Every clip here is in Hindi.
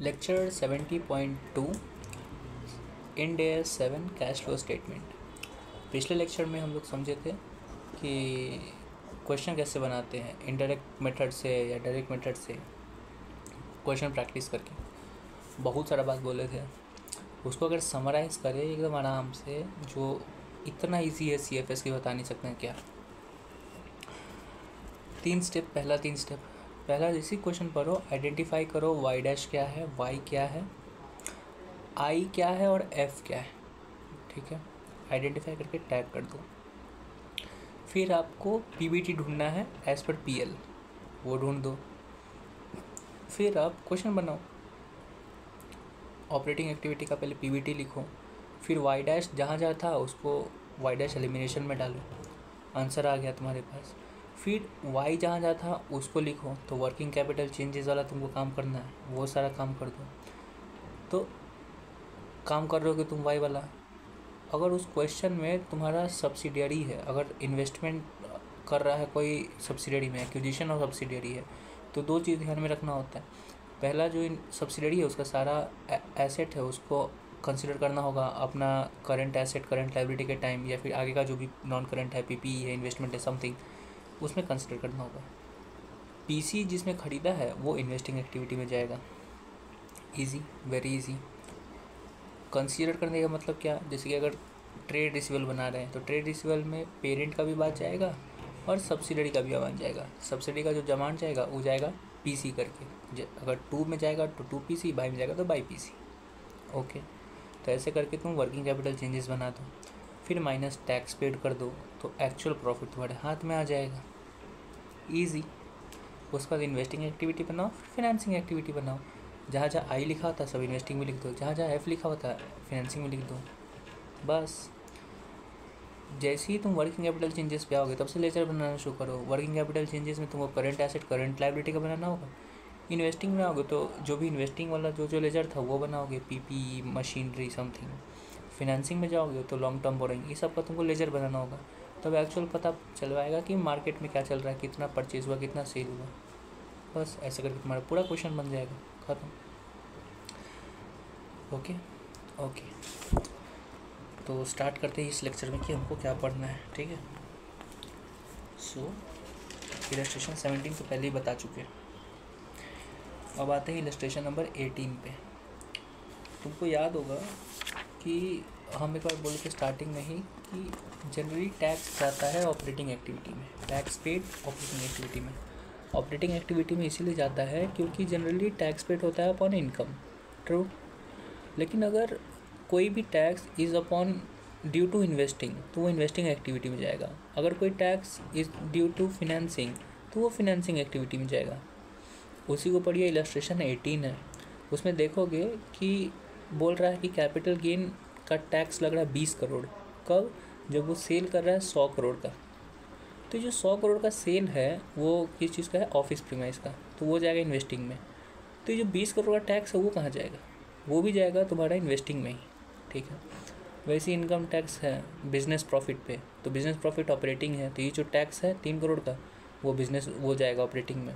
Lecture 70.2 Ind AS 7 cash flow statement. पिछले लेक्चर में हम लोग समझे थे कि क्वेश्चन कैसे बनाते हैं इनडायरेक्ट मेथड से या डायरेक्ट मेथड से, क्वेश्चन प्रैक्टिस करके बहुत सारा बात बोले थे। उसको अगर समराइज़ करें एकदम आराम से, जो इतना इजी है CFS की बता नहीं सकते हैं क्या। 3 स्टेप। पहला जैसे क्वेश्चन पढ़ो, आइडेंटिफाई करो y डैश क्या है, y क्या है, I क्या है और F क्या है। ठीक है, आइडेंटिफाई करके टैग कर दो। फिर आपको PBT ढूंढना है एज पर PL, वो ढूंढ दो। फिर आप क्वेश्चन बनाओ, ऑपरेटिंग एक्टिविटी का पहले PBT लिखो, फिर y डैश जहाँ जहाँ था उसको y डैश एलिमिनेशन में डालो, आंसर आ गया तुम्हारे पास। फिर y जहाँ जहाँ था उसको लिखो, तो वर्किंग कैपिटल चेंजेस वाला तुमको काम करना है, वो सारा काम कर दो। तो काम कर रहे हो कि तुम y वाला, अगर उस क्वेश्चन में तुम्हारा सब्सिडियरी है, अगर इन्वेस्टमेंट कर रहा है कोई सब्सिडियरी में, एक्विजिशन और सब्सिडियरी है, तो 2 चीज़ ध्यान में रखना होता है। पहला, जो सब्सिडियरी है उसका सारा एसेट है उसको कंसिडर करना होगा अपना करंट एसेट, करंट लायबिलिटी के टाइम, या फिर आगे का जो भी नॉन करंट है, PPE है, इन्वेस्टमेंट है, समथिंग, उसमें कंसिडर करना होगा। PC जिसमें ख़रीदा है वो इन्वेस्टिंग एक्टिविटी में जाएगा। Easy, very easy. कंसीडर करने का मतलब क्या, जैसे कि अगर ट्रेड रिसीवेबल बना रहे हैं तो ट्रेड रिसीवेबल में पेरेंट का भी बात जाएगा और सब्सिडरी का भी अमाउंट जाएगा। सब्सिडी का जो अमाउंट जाएगा वो जाएगा PC करके, अगर 2 में जाएगा तो 2 PC, बाई में जाएगा तो बाई PC। ओके, तो ऐसे करके तुम वर्किंग कैपिटल चेंजेस बना दो, फिर माइनस टैक्स पेड कर दो, तो एक्चुअल प्रॉफिट तुम्हारे हाथ में आ जाएगा। ईजी। उसके बाद इन्वेस्टिंग एक्टिविटी बनाओ, फिर फाइनेंसिंग एक्टिविटी बनाओ। जहाँ जहाँ आई लिखा होता है सब इन्वेस्टिंग में लिख दो, जहाँ जहाँ F लिखा होता है फाइनेंसिंग में लिख दो। बस जैसे ही तुम वर्किंग कैपिटल चेंजेस पे आओगे तब से लेजर बनाना शुरू करो। वर्किंग कैपिटल चेंजेस में तुमको करंट एसेट, करंट लायबिलिटी का बनाना होगा। इन्वेस्टिंग में आओगे तो जो भी इन्वेस्टिंग वाला जो लेजर था वो बनाओगे, PPE, मशीनरी, समथिंग। फाइनेंसिंग में जाओगे तो लॉन्ग टर्म बोरिंग, ये सब का तुमको लेजर बनाना होगा। तब एक्चुअल पता चलवाएगा कि मार्केट में क्या चल रहा है, कितना परचेज हुआ, कितना सेल हुआ। बस ऐसे करके तुम्हारा पूरा क्वेश्चन बन जाएगा, ख़त्म। ओके, तो स्टार्ट करते हैं इस लेक्चर में कि हमको क्या पढ़ना है। ठीक है, सो इलस्ट्रेशन 17 तो पहले ही बता चुके हैं। अब आते हैं इलस्ट्रेशन नंबर 18 पे। तुमको याद होगा कि हम एक बार बोले थे स्टार्टिंग में ही कि जनरली टैक्स जाता है ऑपरेटिंग एक्टिविटी में, टैक्स पेड ऑपरेटिंग एक्टिविटी में। ऑपरेटिंग एक्टिविटी में इसीलिए जाता है क्योंकि जनरली टैक्स पेड होता है अपॉन इनकम, ट्रू। लेकिन अगर कोई भी tax is upon due to investing तो वो इन्वेस्टिंग एक्टिविटी में जाएगा। अगर कोई tax is due to financing तो वो फिनेंसिंग एक्टिविटी में जाएगा। उसी को पढ़िए, इलस्ट्रेशन 18 है। उसमें देखोगे कि बोल रहा है कि कैपिटल गेन का टैक्स लग रहा है 20 करोड़। कब? जब वो सेल कर रहा है 100 करोड़ का। तो जो 100 करोड़ का सेल है वो किस चीज़ का है? ऑफिस प्रीमाइस का, तो वो जाएगा इन्वेस्टिंग में। तो जो 20 करोड़ का टैक्स है वो कहाँ जाएगा? वो भी जाएगा तुम्हारा इन्वेस्टिंग में ही। ठीक है, वैसे इनकम टैक्स है बिजनेस प्रॉफिट पे, तो बिजनेस प्रॉफिट ऑपरेटिंग है, तो ये जो टैक्स है 3 करोड़ का वो जाएगा ऑपरेटिंग में।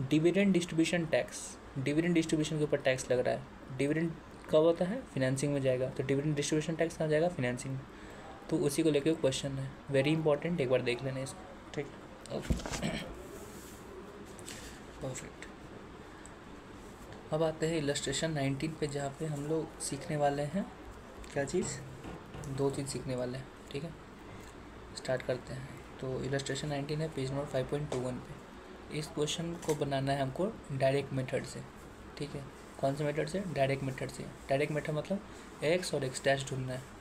Dividend distribution tax, dividend distribution के ऊपर टैक्स लग रहा है। डिविडेंड कब होता है? फिनेंसिंग में जाएगा, तो डिविडेंड डिस्ट्रीब्यूशन टैक्स कहाँ जाएगा? फिनेंसिंग में। तो उसी को लेकर क्वेश्चन है, वेरी इंपॉर्टेंट, एक बार देख लेना इसको। ठीक, ओके, परफेक्ट। अब आते हैं इलस्ट्रेशन 19 पे, जहाँ पे हम लोग सीखने वाले हैं क्या चीज़? 2 चीज़ सीखने वाले हैं। ठीक है, स्टार्ट करते हैं। तो इलस्ट्रेशन 19 है, पेज नंबर 5.21 पे। इस क्वेश्चन को बनाना है हमको डायरेक्ट मेथड से। ठीक है, कौन से मेथड से? डायरेक्ट मेथड से। डायरेक्ट मेथड मतलब एक्स और एक्स डैश ढूंढना है।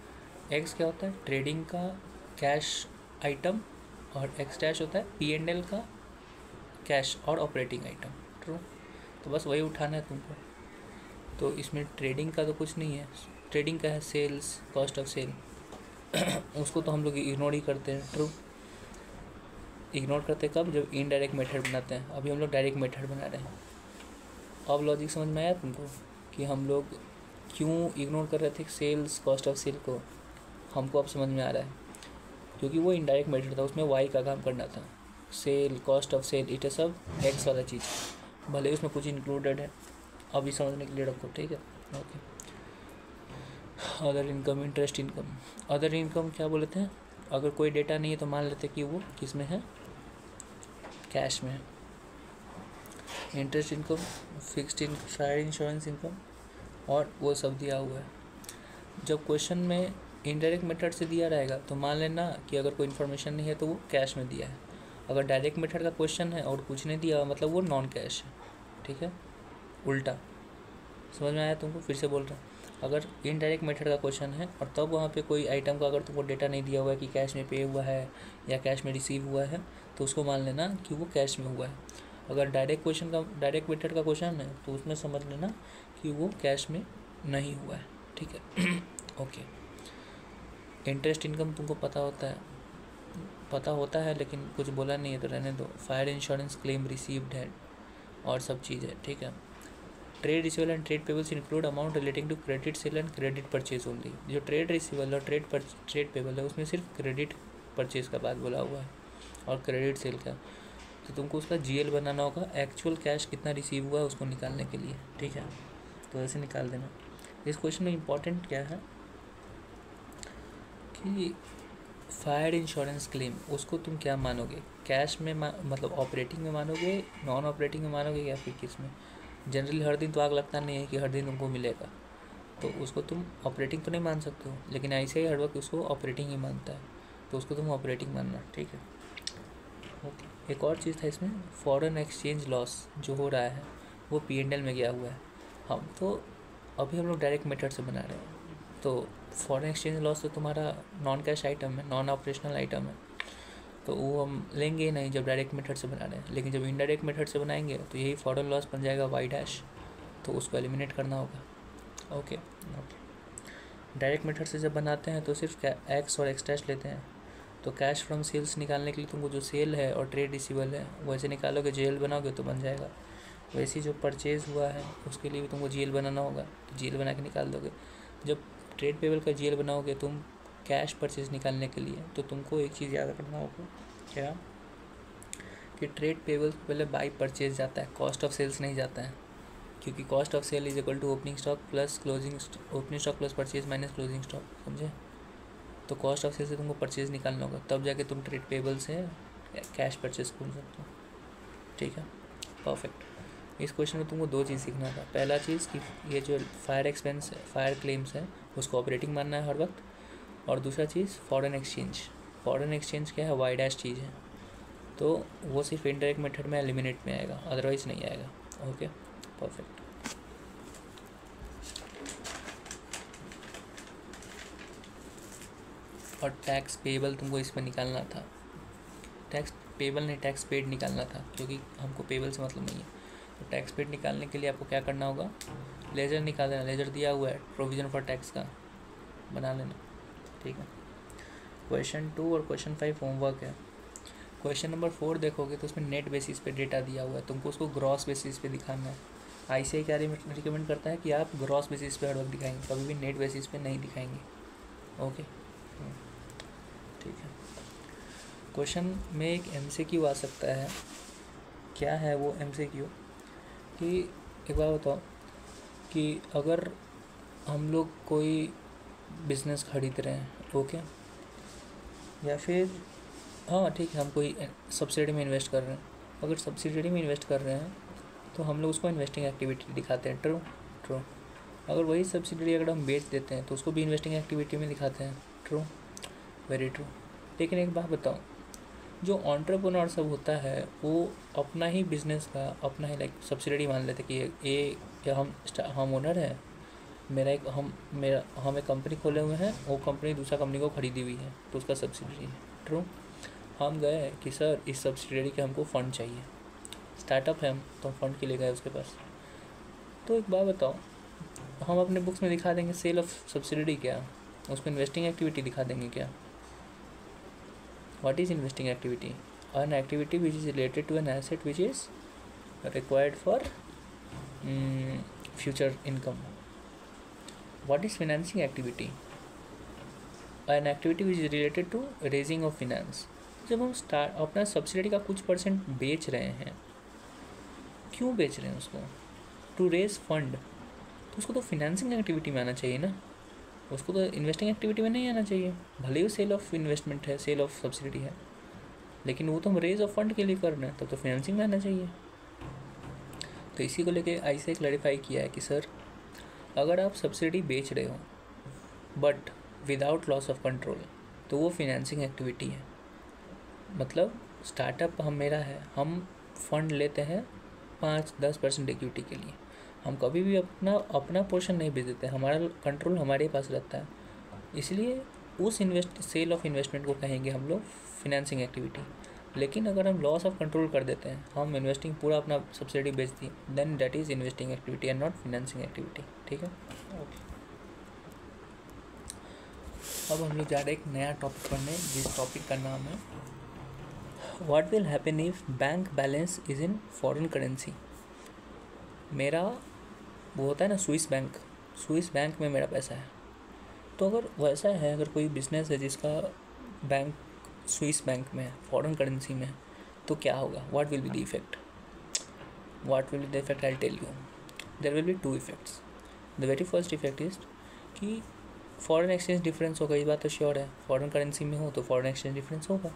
एक्स क्या होता है? ट्रेडिंग का कैश आइटम, और एक्स डैश होता है P&L का कैश और ऑपरेटिंग आइटम, ट्रू। तो बस वही उठाना है तुमको। तो इसमें ट्रेडिंग का तो कुछ नहीं है। ट्रेडिंग का है सेल्स, कॉस्ट ऑफ सेल, उसको तो हम लोग इग्नोर ही करते हैं, ट्रू। इग्नोर करते कब? जब इनडायरेक्ट मेथड बनाते हैं। अभी हम लोग डायरेक्ट मेथड बना रहे हैं। अब लॉजिक समझ में आया तुमको कि हम लोग क्यों इग्नोर कर रहे थे सेल्स, कॉस्ट ऑफ सेल को? हमको अब समझ में आ रहा है, क्योंकि वो इनडायरेक्ट मेथड था, उसमें वाई का काम करना था। Sale, cost of sale, it सब एक्स वाला चीज़, भले उसमें कुछ इंक्लूडेड है। अभी समझने के लिए रखो, ठीक है। Okay, other income, interest income. Other income क्या बोलते हैं, अगर कोई डेटा नहीं है तो मान लेते कि वो किस में है, कैश में है। Interest income, fixed in, fire insurance income, और वो सब दिया हुआ है। जब क्वेश्चन में इनडायरेक्ट मेथड से दिया रहेगा तो मान लेना कि अगर कोई इन्फॉर्मेशन नहीं है तो वो कैश में दिया है। अगर डायरेक्ट मेथड का क्वेश्चन है और कुछ नहीं दिया मतलब वो नॉन कैश है, ठीक है। उल्टा समझ में आया तुमको? फिर से बोल रहा हूँ, अगर इनडायरेक्ट मेथड का क्वेश्चन है और तब वहाँ पे कोई आइटम का अगर तुमको डेटा नहीं दिया हुआ है कि कैश में पे हुआ है या कैश में रिसीव हुआ है तो उसको मान लेना कि वो कैश में हुआ है। अगर डायरेक्ट मेथड का क्वेश्चन है तो उसमें समझ लेना कि वो कैश में नहीं हुआ है, ठीक है। ओके, इंटरेस्ट इनकम तुमको पता होता है लेकिन कुछ बोला नहीं है तो रहने दो। फायर इंश्योरेंस क्लेम रिसीव्ड है और सब चीज़ है, ठीक है। Trade receivable and trade payables include amount relating to credit sale and credit purchase only. जो ट्रेड रिसीवल और ट्रेड पेबल है उसमें सिर्फ क्रेडिट परचेज का बात बोला हुआ है और क्रेडिट सेल का, तो तुमको उसका GL बनाना होगा, एक्चुअल कैश कितना रिसीव हुआ है उसको निकालने के लिए, ठीक है। तो ऐसे निकाल देना। इस क्वेश्चन में इम्पॉर्टेंट क्या है कि फायर इंश्योरेंस क्लेम उसको तुम क्या मानोगे, कैश में मतलब ऑपरेटिंग में मानोगे, नॉन ऑपरेटिंग में मानोगे या फिर किस में? जनरली हर दिन तो आग लगता नहीं है कि हर दिन तुमको मिलेगा, तो उसको तुम ऑपरेटिंग तो नहीं मान सकते हो, लेकिन ऐसे ही हर वक्त उसको ऑपरेटिंग ही मानता है, तो उसको तुम ऑपरेटिंग मानना, ठीक है। ओके, एक और चीज़ था इसमें, फॉरेन एक्सचेंज लॉस जो हो रहा है वो P&L में गया हुआ है। हम तो अभी हम लोग डायरेक्ट मेथड से बना रहे हैं, तो फॉरेन एक्सचेंज लॉस तो तुम्हारा नॉन कैश आइटम है, नॉन ऑपरेशनल आइटम है, तो वो हम लेंगे नहीं जब डायरेक्ट मेथड से बना रहे हैं। लेकिन जब इनडायरेक्ट मेथड से बनाएंगे तो यही फॉरेन लॉस बन जाएगा Y-, तो उसको एलिमिनेट करना होगा। ओके, डायरेक्ट मेथड से जब बनाते हैं तो सिर्फ X और X- लेते हैं, तो कैश फ्रॉम सेल्स निकालने के लिए तुमको जो सेल है और ट्रेड रिसीवल है वैसे निकालोगे, GL बनाओगे तो बन जाएगा। वैसे जो परचेज हुआ है उसके लिए भी तुमको GL बनाना होगा, तो GL बना के निकाल दोगे। जब ट्रेड पेबल का GL बनाओगे तुम कैश परचेज निकालने के लिए, तो तुमको एक चीज़ याद रखना होगा, क्या कि ट्रेड पेबल पहले बाई परचेज जाता है, कॉस्ट ऑफ सेल्स नहीं जाता है, क्योंकि cost of sale is equal to opening stock plus purchase minus closing stock, समझे? तो कॉस्ट ऑफ सेल से तुमको परचेज निकालना होगा, तब जाके तुम ट्रेड पेबल से कैश परचेज कर सकते हो, ठीक है। परफेक्ट। इस क्वेश्चन में तुमको दो चीज़ सीखना था। पहला चीज़ कि ये जो फायर एक्सपेंस है, फायर क्लेम्स है, उसको ऑपरेटिंग मानना है हर वक्त, और दूसरा चीज़ फॉरेन एक्सचेंज क्या है, Y- चीज़ है, तो वो सिर्फ इनडायरेक्ट मेथड में एलिमिनेट में आएगा, अदरवाइज नहीं आएगा। Okay, perfect. और टैक्स पेबल तुमको इसमें निकालना था, टैक्स पेबल नहीं, टैक्स पेड निकालना था, क्योंकि हमको पेबल से मतलब नहीं है। तो टैक्स पेड निकालने के लिए आपको क्या करना होगा, लेजर निकाल देना, लेजर दिया हुआ है प्रोविज़न फॉर टैक्स का, बना लेना, ठीक है। क्वेश्चन 2 और क्वेश्चन 5 होमवर्क है। क्वेश्चन नंबर 4 देखोगे तो उसमें नेट बेसिस पे डेटा दिया हुआ है, तुमको उसको ग्रॉस बेसिस पे दिखाना है। ICAI क्या रिकमेंड करता है कि आप ग्रॉस बेसिस पे हर वक्त दिखाएंगे, कभी भी नेट बेसिस पे नहीं दिखाएंगे। ओके, ठीक है। क्वेश्चन में एक MCQ आ सकता है, क्या है वो MCQ कि एक बार बताओ कि अगर हम लोग कोई बिज़नेस खरीद रहे हैं, ओके, या फिर हाँ ठीक है हम कोई सब्सिडी में इन्वेस्ट कर रहे हैं, अगर सब्सिडी में इन्वेस्ट कर रहे हैं तो हम लोग उसको इन्वेस्टिंग एक्टिविटी दिखाते हैं, ट्रू। अगर वही सब्सिडी अगर हम बेच देते हैं तो उसको भी इन्वेस्टिंग एक्टिविटी में दिखाते हैं, ट्रू, वेरी ट्रू। लेकिन एक बात बताओ, जो एंटरप्रेन्योर सब होता है वो अपना ही बिजनेस का अपना ही लाइक सब्सिडी मान लेते कि ये हम ओनर है, हम एक कंपनी खोले हुए हैं, वो कंपनी दूसरा कंपनी को खरीदी हुई है तो उसका सब्सिडी है, ट्रू। हम गए कि सर इस सब्सिडी के हमको फ़ंड चाहिए, स्टार्टअप है हम, तो हम फंड के लिए गए उसके पास। तो एक बात बताओ, हम अपने बुक्स में दिखा देंगे सेल ऑफ सब्सिडी क्या, उसको इन्वेस्टिंग एक्टिविटी दिखा देंगे क्या? What is investing activity? An activity which is related to an asset which is required for future income. What is financing activity? An activity which is related to raising of finance. जब हम अपना सब्सिडी का कुछ % बेच रहे हैं, क्यों बेच रहे हैं उसको? टू रेज फंड, तो उसको तो फिनेंसिंग एक्टिविटी में आना चाहिए ना, उसको तो इन्वेस्टिंग एक्टिविटी में नहीं आना चाहिए। भले ही सेल ऑफ इन्वेस्टमेंट है, सेल ऑफ सब्सिडी है, लेकिन वो तो हम रेज ऑफ फंड के लिए कर रहे हैं, तो फिनेंसिंग में आना चाहिए। तो इसी को लेके ऐसे क्लैरिफाई किया है कि सर अगर आप सब्सिडी बेच रहे हो but without loss of control, तो वो फिनेंसिंग एक्टिविटी है। मतलब स्टार्टअप मेरा है, हम फंड लेते हैं 5-10% इक्विटी के लिए, हम कभी भी अपना पोर्शन नहीं बेच देते, हमारा कंट्रोल हमारे पास रहता है। इसलिए उस सेल ऑफ इन्वेस्टमेंट को कहेंगे हम लोग फिनेंसिंग एक्टिविटी। लेकिन अगर हम लॉस ऑफ कंट्रोल कर देते हैं, हम इन्वेस्टिंग पूरा अपना सब्सिडी बेच दी, then that is investing activity and not financing activity. ठीक है, ओके। अब हम लोग जा रहे हैं एक नया टॉपिक पढ़ने, जिस टॉपिक का नाम है what will happen if bank balance is in foreign currency. मेरा वो होता है ना स्विस बैंक में मेरा पैसा है। तो अगर वैसा है, अगर कोई बिजनेस है जिसका बैंक स्विस बैंक में है, फॉरेन करेंसी में है, तो क्या होगा, what will be the effect, I tell you. There will be 2 effects. The very first effect is कि फॉरेन एक्सचेंज डिफरेंस होगा, ये बात तो श्योर है, फॉरेन करेंसी में हो तो फॉरेन एक्सचेंज डिफरेंस होगा।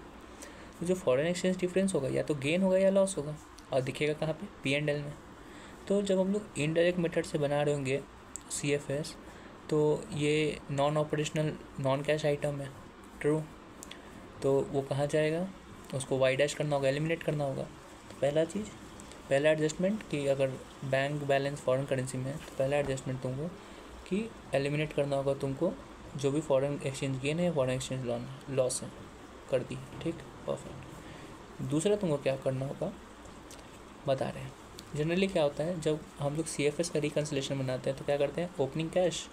तो जो फॉरेन एक्सचेंज डिफरेंस होगा या तो गेन होगा या लॉस होगा, और दिखेगा कहाँ पे, P&L में। तो जब हम लोग इनडायरेक्ट मेथड से बना रहे होंगे CFS, तो ये non operational non cash item है, ट्रू। तो वो कहाँ जाएगा, उसको वाई डैश करना होगा, एलिमिनेट करना होगा। तो पहला एडजस्टमेंट कि अगर बैंक बैलेंस फॉरेन करेंसी में है, तो पहला एडजस्टमेंट तुमको कि एलिमिनेट करना होगा तुमको जो भी फॉरेन एक्सचेंज गेन है या फॉरेन एक्सचेंज लॉस है, कर दी। ठीक, परफेक्ट। दूसरा तुमको क्या करना होगा बता रहे हैं। जनरली क्या होता है, जब हम लोग CFS का रिकन्सिलेशन बनाते हैं तो क्या करते हैं, opening cash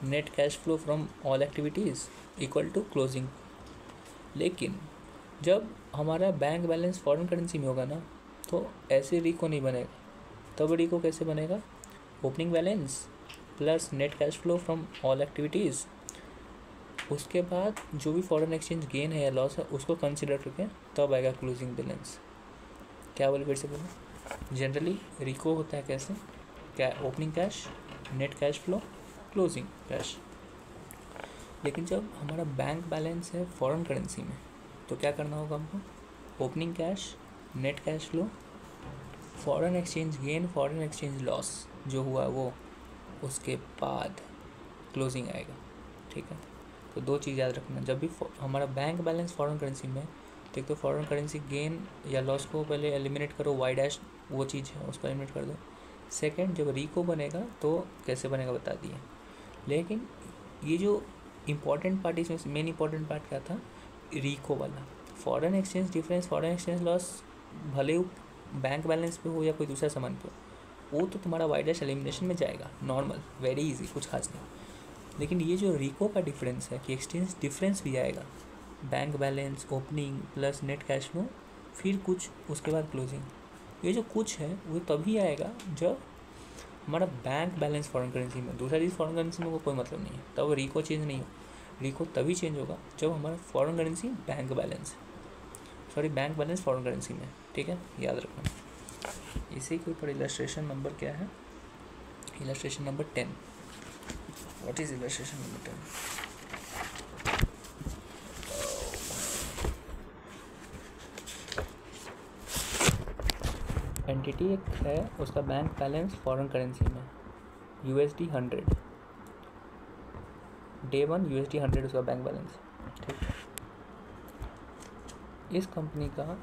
net cash flow from all activities equal to closing. लेकिन जब हमारा बैंक बैलेंस फॉरेन करेंसी में होगा ना, तो ऐसे रिको नहीं बनेगा। तब रिको कैसे बनेगा, opening balance plus net cash flow from all activities, उसके बाद जो भी फॉरेन एक्सचेंज गेन है या लॉस है उसको कंसिडर करके तब आएगा क्लोजिंग बैलेंस। क्या बोले फिर से बोलो, जनरली रिको होता है कैसे, क्या, opening cash net cash flow closing cash. लेकिन जब हमारा बैंक बैलेंस है फॉरेन करेंसी में, तो क्या करना होगा हमको, opening cash net cash flow foreign exchange gain foreign exchange loss जो हुआ वो, उसके बाद क्लोजिंग आएगा। ठीक है, तो 2 चीज़ याद रखना, जब भी हमारा बैंक बैलेंस फॉरेन करेंसी में, तो एक तो फॉरेन करेंसी गेन या लॉस को पहले एलिमिनेट करो, वाई डैश वो चीज़ है उसको एलिमिनेट कर दो। सेकंड, जब रिको बनेगा तो कैसे बनेगा बता दिए। लेकिन ये जो इम्पॉर्टेंट पार्ट, इसमें मेन इंपॉर्टेंट पार्ट क्या था, रिको वाला। Foreign exchange difference foreign exchange loss भले ही बैंक बैलेंस पे हो या कोई दूसरा सामान पे हो, वो तो तुम्हारा वाई डैश एलिमिनेशन में जाएगा, नॉर्मल, वेरी इजी, कुछ खास नहीं। लेकिन ये जो रिको का डिफरेंस है कि एक्सचेंज डिफरेंस भी आएगा, bank balance opening plus net cash flow फिर कुछ उसके बाद क्लोजिंग, ये जो कुछ है वो तभी आएगा जब हमारा बैंक बैलेंस फॉरेन करेंसी में, दूसरा चीज़ फॉरेन करेंसी में कोई मतलब नहीं है, तब रिको चेंज नहीं हो। रिको तभी चेंज होगा जब हमारा foreign currency bank balance foreign currency में। ठीक है, याद रखना। इसी के ऊपर इलस्ट्रेशन नंबर क्या है, illustration number 10। What is illustration number 10? Entity एक है, उसका बैंक बैलेंस फॉरेन करेंसी में USD 100, Day 1 USD 100 उसका बैंक बैलेंस। ठीक, इस कंपनी का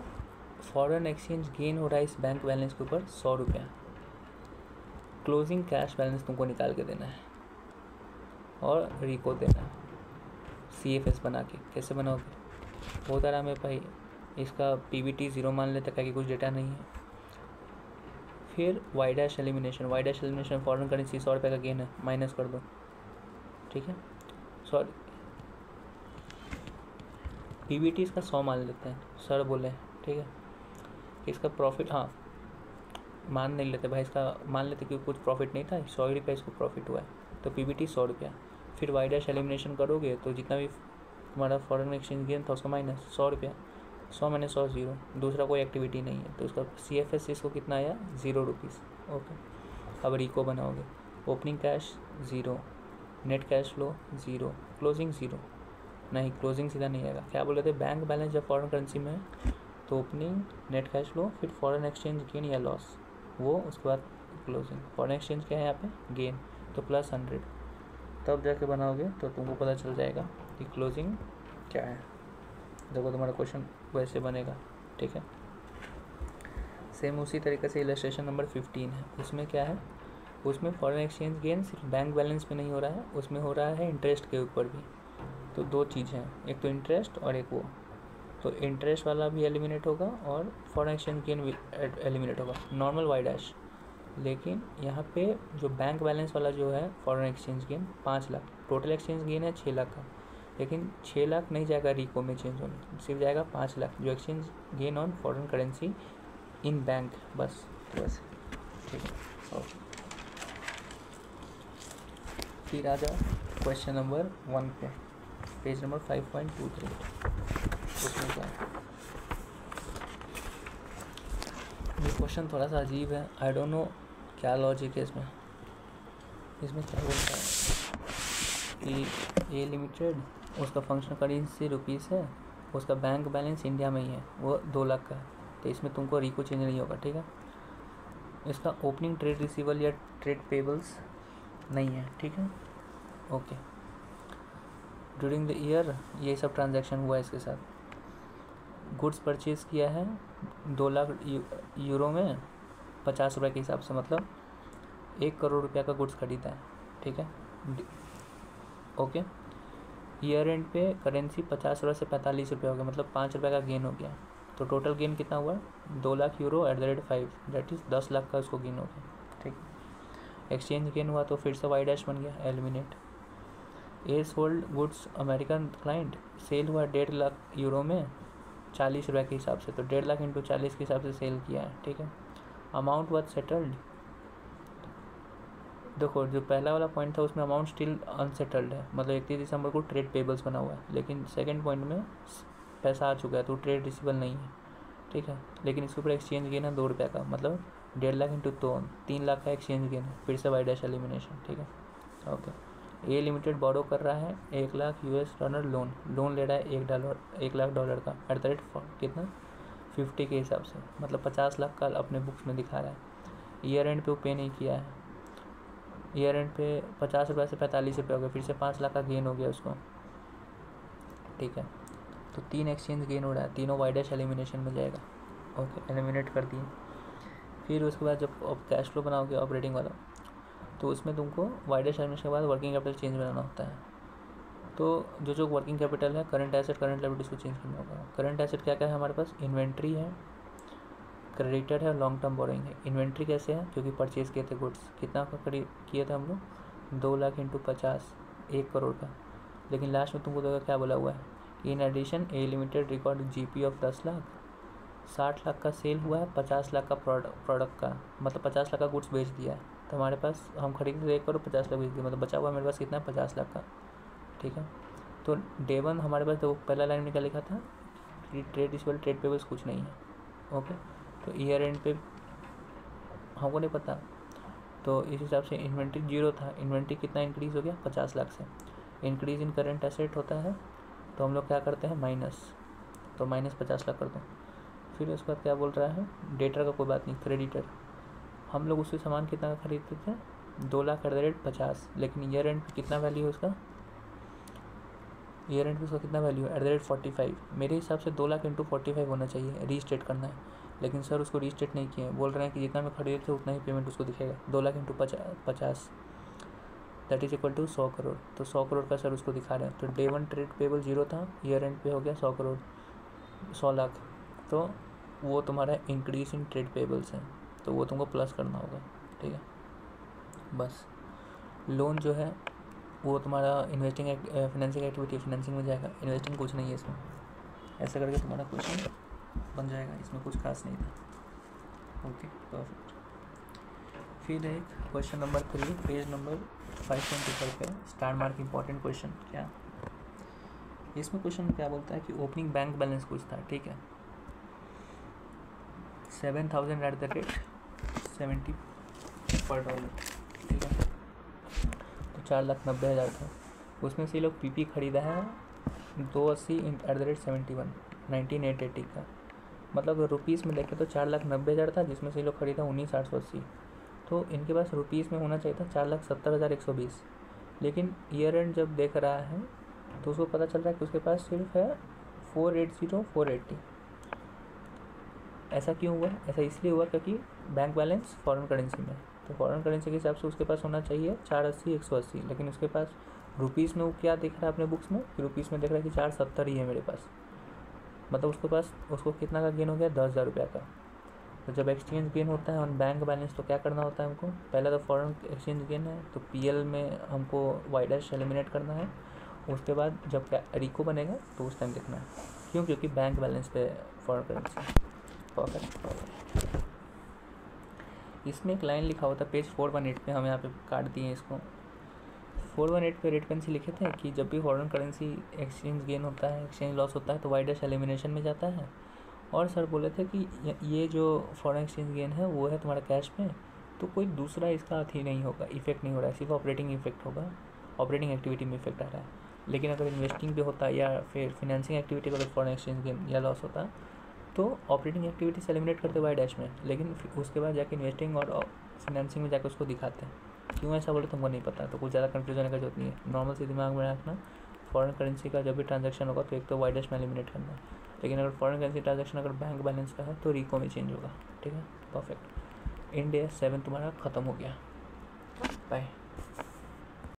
फॉरेन एक्सचेंज गेन हो रहा है इस बैंक बैलेंस के ऊपर 100 रुपया। क्लोजिंग कैश बैलेंस तुमको निकाल के देना है और रिको देना है CFS बना के। कैसे बनाओगे, बहुत आराम है भाई, इसका PBT 0 मान लेते कि कुछ डेटा नहीं है। फिर Y dash elimination foreign currency 100 रुपये का गेन है, माइनस कर दो। ठीक है, सॉरी PBT इसका 100 मान लेते हैं, सर बोले। ठीक है, इसका प्रॉफिट, हाँ मान नहीं लेते भाई, इसका मान लेते क्योंकि कुछ प्रॉफिट नहीं था, 100 रुपया इसको प्रॉफिट हुआ है, तो PBT 100 रुपया। फिर वाई डैश एलिमिनेशन करोगे तो जितना भी तुम्हारा फॉरेन एक्सचेंज गेन था उसका माइनस 100 रुपया, 100 माइनस 100 0, दूसरा कोई एक्टिविटी नहीं है, तो उसका CFS इसको कितना आया, 0 रुपीज़। ओके, अब रिको बनाओगे, opening cash 0, net cash flow 0, closing 0, नहीं क्लोजिंग सीधा नहीं आएगा। क्या बोल रहे थे, बैंक बैलेंस जब फॉरेन करेंसी में है तो ओपनिंग, नेट कैश फ्लो, फिर फॉरेन एक्सचेंज गेन या लॉस, वो उसके बाद क्लोजिंग। फॉरेन एक्सचेंज क्या है यहाँ पे, गेन, तो +100, तब जाके बनाओगे तो तुमको पता चल जाएगा कि क्लोजिंग क्या है। देखो तुम्हारा क्वेश्चन वैसे बनेगा, ठीक है। सेम उसी तरीके से इलस्ट्रेशन नंबर 15 है, उसमें क्या है, उसमें फॉरेन एक्सचेंज गेन सिर्फ बैंक बैलेंस में नहीं हो रहा है, उसमें हो रहा है इंटरेस्ट के ऊपर भी। तो दो चीज़ हैं, एक तो इंटरेस्ट और एक वो, तो इंटरेस्ट वाला भी एलिमिनेट होगा और फॉरेन एक्सचेंज गेन भी एलिमिनेट होगा, नॉर्मल वाई डैश। लेकिन यहाँ पे जो बैंक बैलेंस वाला जो है foreign exchange gain 5 lakh, total exchange gain है 6 लाख का, लेकिन 6 लाख नहीं जाएगा रिको में चेंज होने, सिर्फ जाएगा 5 लाख जो exchange gain on foreign currency in bank, बस। तो बस ठीक है। फिर आ जाओ क्वेश्चन नंबर 1 पे, पेज नंबर 5.23। उसमें क्या है, ये क्वेश्चन थोड़ा सा अजीब है, आई डोंट नो क्या लॉजिक है इसमें। इसमें क्या बोलता है कि ए लिमिटेड, उसका फंक्शनल करेंसी रुपीस है, उसका बैंक बैलेंस इंडिया में ही है, वो 2 लाख का है, तो इसमें तुमको रिको चेंज नहीं होगा, ठीक है। इसका ओपनिंग ट्रेड रिसीवल या ट्रेड पेबल्स नहीं है, ठीक है, ओके। ड्यूरिंग द ईयर ये सब ट्रांजैक्शन हुआ है इसके साथ, गुड्स परचेज़ किया है 2 लाख यूरो में 50 रुपये के हिसाब से, मतलब 1 करोड़ रुपया का गुड्स खरीदा है, ठीक है, ओके। ईयर एंड पे करेंसी 50 रुपये से 45 रुपये हो गया, मतलब 5 रुपये का गेन हो गया, तो टोटल गेन कितना हुआ, 2 lakh euro @5, that is 10 lakh का उसको गेन हो गया, ठीक। एक्सचेंज गेन हुआ तो फिर से वाई डैश बन गया, eliminate. A sold goods American client, sale हुआ 1.5 लाख यूरो में 40 रुपये के हिसाब से, तो 1.5 लाख इंटू 40 के हिसाब से सेल किया है, ठीक है। अमाउंट वाज सेटल्ड, देखो जो पहला वाला पॉइंट था उसमें अमाउंट स्टिल अनसेटल्ड है, मतलब 31 दिसंबर को ट्रेड पेबल्स बना हुआ है, लेकिन सेकंड पॉइंट में पैसा आ चुका है तो ट्रेड रिसीवल नहीं है, ठीक है। लेकिन इसके ऊपर एक्सचेंज गेन है 2 रुपये का, मतलब 1.5 लाख इंटू 3 लाख का एक्सचेंज गेन है, फिर से वाई डैश एलिमिनेशन, ठीक है, ओके। ए लिमिटेड बोरो कर रहा है 1 लाख $, लोन ले रहा है $1 लाख का कितना 50 के हिसाब से, मतलब 50 लाख का अपने बुक्स में दिखा रहा है। ईयर एंड पे वो पे नहीं किया है, ईयर एंड पे 50 रुपये से 45 रुपये हो गया, फिर से 5 लाख का गेन हो गया उसको, ठीक है। तो 3 एक्सचेंज गेन हो रहा है, तीनों वाई डैश एलिमिनेशन में जाएगा, ओके, एलिमिनेट कर दिए। फिर उसके बाद जब आप कैश फ्लो बनाओगे ऑपरेटिंग वाला, तो उसमें तुमको वाई डैश एलिमिनेशन के बाद वर्किंग कैपिटल चेंज बनाना होता है। तो जो वर्किंग कैपिटल है, करंट एसेट करंट लायबिलिटीज को चेंज करना होगा। करंट एसेट क्या क्या है हमारे पास, इन्वेंट्री है, क्रेडिटर है, लॉन्ग टर्म बोरोइंग है। इन्वेंट्री कैसे है, क्योंकि परचेज किए थे गुड्स, कितना का खरीद किए थे हम लोग, 2 लाख इंटू 50, 1 करोड़ का। लेकिन लास्ट में तुमको देखो क्या बोला हुआ है, in addition a limited record GP of 10 lakh, 60 lakh का सेल हुआ है, 50 लाख का प्रोडक्ट का, मतलब 50 लाख का गुड्स बेच दिया है, तो हमारे पास हम खरीदे थे 1 करोड़ 50 लाख बेच दिया, मतलब बचा हुआ मेरे पास कितना है, 50 लाख का, ठीक है। तो डे 1 हमारे पास तो पहला लाइन में क्या लिखा था कि ट्रेड रिसीवेबल ट्रेड पेबल्स कुछ नहीं है, ओके। तो ईयर एंड पे हमको नहीं पता, तो इस हिसाब से इन्वेंट्री 0 था, इन्वेंट्री कितना इंक्रीज़ हो गया 50 लाख से। इंक्रीज़ इन करेंट एसेट होता है तो हम लोग क्या करते हैं माइनस, तो -50 लाख कर दो। फिर उसके बाद क्या बोल रहा है, डेटर का कोई बात नहीं, क्रेडिटर हम लोग उससे सामान कितना का खरीदते थे, 2 लाख @50, लेकिन ईयर एंड पे कितना वैल्यू है उसका, ईयर एंड पे उसका कितना वैल्यू है @45। मेरे हिसाब से 2 लाख इंटू 45 होना चाहिए, रीस्टेट करना है, लेकिन सर उसको रीस्टेट नहीं किए, बोल रहे हैं कि जितना मैं खरीदे थे उतना ही पेमेंट उसको दिखेगा, 2 lakh into 50 that is equal to 100 crore, तो 100 करोड़ का सर उसको दिखा रहे हैं। तो डे 1 ट्रेड पेबल 0 था, ईयर एंड पे हो गया 100 करोड़, 100 लाख, तो वो तुम्हारा इंक्रीज इन ट्रेड पेबल्स है, तो वो तुमको प्लस करना होगा, ठीक है, बस। लोन जो है वो तुम्हारा इन्वेस्टिंग फाइनेंसिंग एक्टिविटी, फाइनेंसिंग में जाएगा, इन्वेस्टिंग कुछ नहीं है इसमें। ऐसा करके तुम्हारा क्वेश्चन बन जाएगा, इसमें कुछ खास नहीं था, ओके, परफेक्ट। फिर एक क्वेश्चन नंबर 3, पेज नंबर 524 पे, स्टार मार्क इंपॉर्टेंट क्वेश्चन। क्या इसमें क्वेश्चन क्या बोलता है कि ओपनिंग बैंक बैलेंस कुछ था, ठीक है, 7,000 @ 70 पर डॉलर, ठीक है। तो 4,90,000 था, उसमें से ये लोग पीपी खरीदा है 280 19,880 का। मतलब अगर रुपीज़ में देखें तो 4,90,000 था, जिसमें से ये लोग खरीदा 19,880। तो इनके पास रुपीज़ में होना चाहिए था 4,70,120, लेकिन ईयर एंड जब देख रहा है तो उसको पता चल रहा है कि उसके पास सिर्फ है 480,480। ऐसा क्यों हुआ? ऐसा इसलिए हुआ क्योंकि बैंक बैलेंस फॉरेन करेंसी में, तो फॉरेन करेंसी के हिसाब से उसके पास होना चाहिए 480,180, लेकिन उसके पास रुपीज़ में वो क्या दिख रहा है अपने बुक्स में कि रुपीज़ में दिख रहा है कि 470 ही है मेरे पास। मतलब उसके पास उसको कितना का गेन हो गया? 10,000 रुपये का। तो जब एक्सचेंज गेन होता है ऑन बैंक बैलेंस तो क्या करना होता है हमको? पहले तो फॉरेन एक्सचेंज गेन है तो पीएल में हमको वाई डैश एलिमिनेट करना है। उसके बाद जब रिको बनेगा तो उस टाइम देखना है, क्यों? क्योंकि बैंक बैलेंस पे फॉरेन करेंसी। परफेक्ट। इसमें एक लाइन लिखा होता है पेज 418 पे, हम यहाँ पे काट दिए इसको। 418 पे रेट करेंसी लिखे थे कि जब भी फॉरेन करेंसी एक्सचेंज गेन होता है, एक्सचेंज लॉस होता है तो वाई डैश एलिमिनेशन में जाता है। और सर बोले थे कि ये जो फॉरेन एक्सचेंज गेन है वो है तुम्हारा कैश में, तो कोई दूसरा इसका अथी नहीं होगा, इफेक्ट नहीं हो रहा है, सिर्फ ऑपरेटिंग इफेक्ट होगा, ऑपरेटिंग एक्टिविटी में इफेक्ट आ रहा है। लेकिन अगर इन्वेस्टिंग पे होता या फिर फिनेंसिंग एक्टिविटी अगर फॉरेन एक्सचेंज गेन या लॉस होता तो ऑपरेटिंग एक्टिविटी से एलिमिनेट करते वाई डैश में, लेकिन उसके बाद जाके इन्वेस्टिंग और फिनेंसिंग में जाकर उसको दिखाते हैं। क्यों ऐसा बोले तुमको नहीं पता, तो कुछ ज़्यादा कंफ्यूजन होने का जरूरत नहीं है। नॉर्मल से दिमाग में रखना, फॉरेन करेंसी का जब भी ट्रांजैक्शन होगा तो एक तो वाई डैश में एलिमिनेट करना है, लेकिन अगर फॉरेन करेंसी ट्रांजैक्शन अगर बैंक बैलेंस का है तो रिको में चेंज होगा, ठीक है। परफेक्ट। इंड AS 7 तुम्हारा ख़त्म हो गया। बाय।